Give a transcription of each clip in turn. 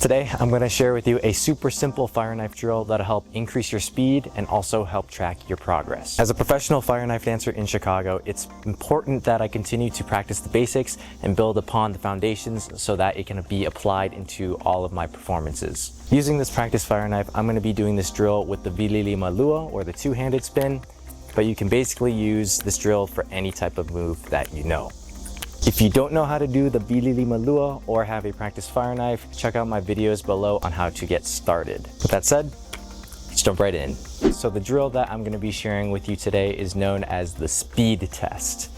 Today, I'm going to share with you a super simple fire knife drill that'll help increase your speed and also help track your progress. As a professional fire knife dancer in Chicago, it's important that I continue to practice the basics and build upon the foundations so that it can be applied into all of my performances. Using this practice fire knife, I'm going to be doing this drill with the Vili Lima Lua, or the two-handed spin, but you can basically use this drill for any type of move that you know. If you don't know how to do the Vili Lima Lua or have a practice fire knife, check out my videos below on how to get started. With that said, let's jump right in. So the drill that I'm going to be sharing with you today is known as the speed test.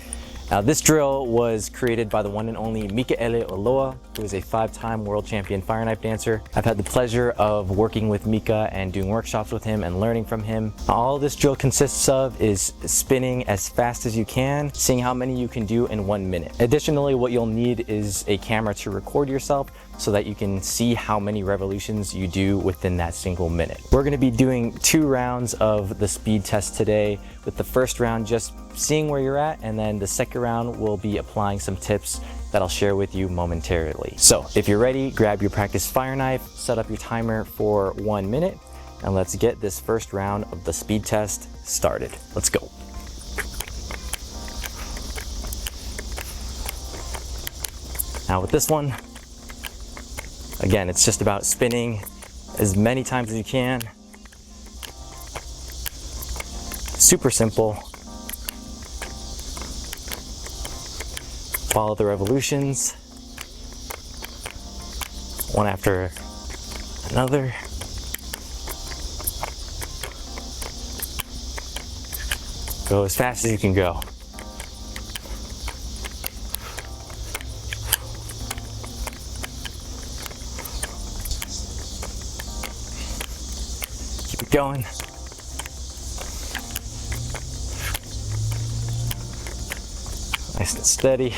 Now this drill was created by the one and only Vili Lima, who is a 5-time world champion fire knife dancer. I've had the pleasure of working with Mika and doing workshops with him and learning from him. All this drill consists of is spinning as fast as you can, seeing how many you can do in 1 minute. Additionally, what you'll need is a camera to record yourself so that you can see how many revolutions you do within that single minute. We're going to be doing 2 rounds of the speed test today, with the first round just seeing where you're at, and then the second round we'll be applying some tips that I'll share with you momentarily. So if you're ready, grab your practice fire knife, set up your timer for 1 minute, and let's get this first round of the speed test started. Let's go. Now with this one, again, it's just about spinning as many times as you can. Super simple. Follow the revolutions, one after another. Go as fast as you can go. Keep it going. Nice and steady.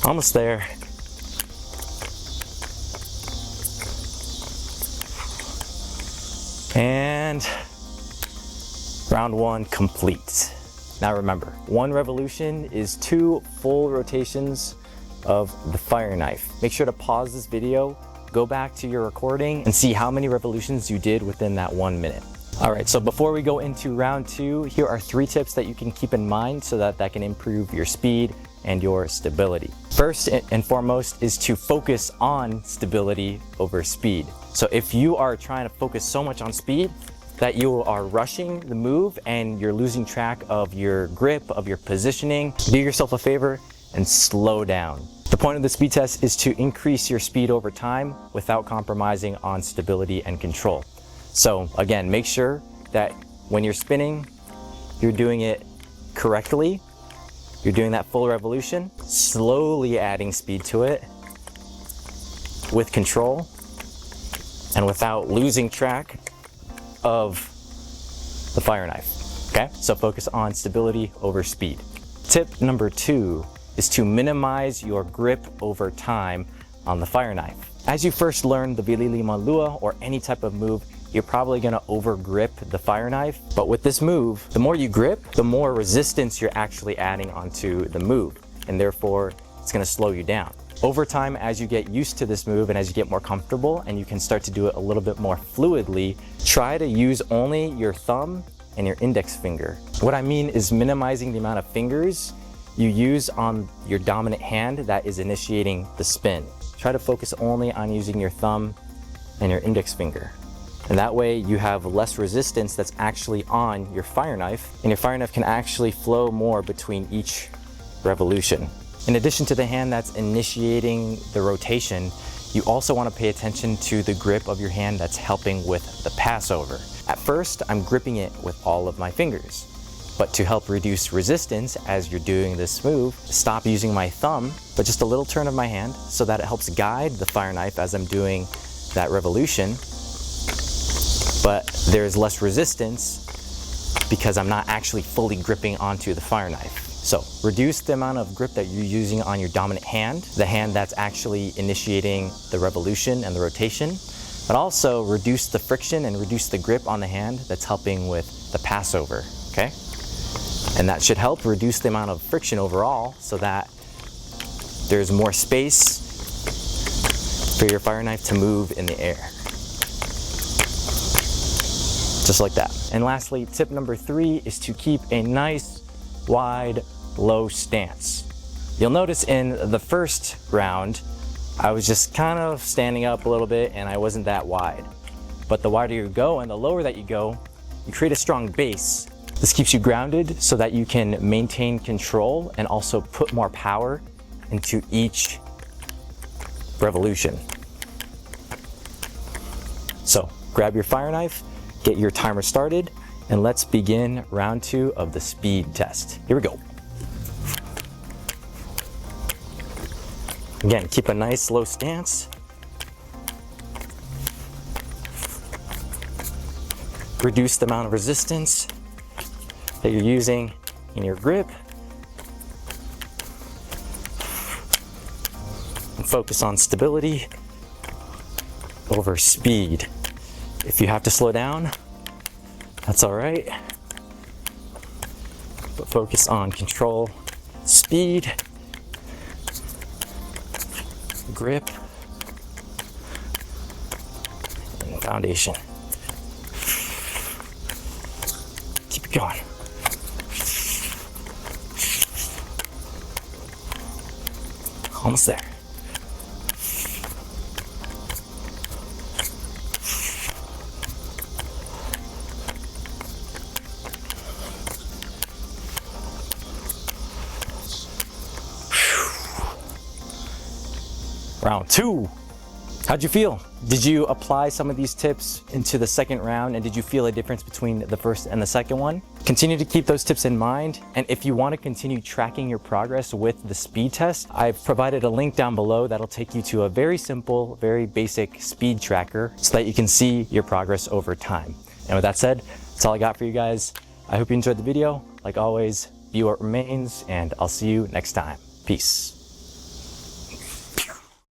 Almost there. And round 1 complete. Now remember, 1 revolution is 2 full rotations of the fire knife. Make sure to pause this video, go back to your recording, and see how many revolutions you did within that 1 minute. All right, so before we go into round 2, here are 3 tips that you can keep in mind so that can improve your speed and your stability. First and foremost is to focus on stability over speed. So if you are trying to focus so much on speed that you are rushing the move and you're losing track of your grip, of your positioning, do yourself a favor and slow down. The point of the speed test is to increase your speed over time without compromising on stability and control. So again, make sure that when you're spinning, you're doing it correctly. You're doing that full revolution, slowly adding speed to it with control and without losing track of the fire knife. Okay, so focus on stability over speed. Tip number 2 is to minimize your grip over time on the fire knife. As you first learn the Vili Lima Lua or any type of move, you're probably gonna over grip the fire knife. But with this move, the more you grip, the more resistance you're actually adding onto the move, and therefore it's gonna slow you down. Over time, as you get used to this move and as you get more comfortable and you can start to do it a little bit more fluidly, try to use only your thumb and your index finger. What I mean is minimizing the amount of fingers you use on your dominant hand that is initiating the spin. Try to focus only on using your thumb and your index finger. And that way you have less resistance that's actually on your fire knife, and your fire knife can actually flow more between each revolution. In addition to the hand that's initiating the rotation, you also want to pay attention to the grip of your hand that's helping with the passover. At first, I'm gripping it with all of my fingers. But to help reduce resistance as you're doing this move, stop using my thumb, but just a little turn of my hand so that it helps guide the fire knife as I'm doing that revolution. But there's less resistance because I'm not actually fully gripping onto the fire knife. So reduce the amount of grip that you're using on your dominant hand, the hand that's actually initiating the revolution and the rotation, but also reduce the friction and reduce the grip on the hand that's helping with the passover, okay? And that should help reduce the amount of friction overall so that there's more space for your fire knife to move in the air. Just like that. And lastly, tip number 3 is to keep a nice, wide, low stance. You'll notice in the first round, I was just kind of standing up a little bit and I wasn't that wide. But the wider you go and the lower that you go, you create a strong base. This keeps you grounded so that you can maintain control and also put more power into each revolution. So grab your fire knife, get your timer started, and let's begin round 2 of the speed test. Here we go. Again, keep a nice low stance. Reduce the amount of resistance that you're using in your grip. And focus on stability over speed. If you have to slow down, that's all right. But focus on control, speed, grip, and foundation. Keep it going. Almost there. Round 2. How'd you feel? Did you apply some of these tips into the second round, and did you feel a difference between the first and the second one? Continue to keep those tips in mind, and if you want to continue tracking your progress with the speed test, I've provided a link down below that'll take you to a very simple, very basic speed tracker so that you can see your progress over time. And with that said, that's all I got for you guys. I hope you enjoyed the video. Like always, be what remains, and I'll see you next time. Peace.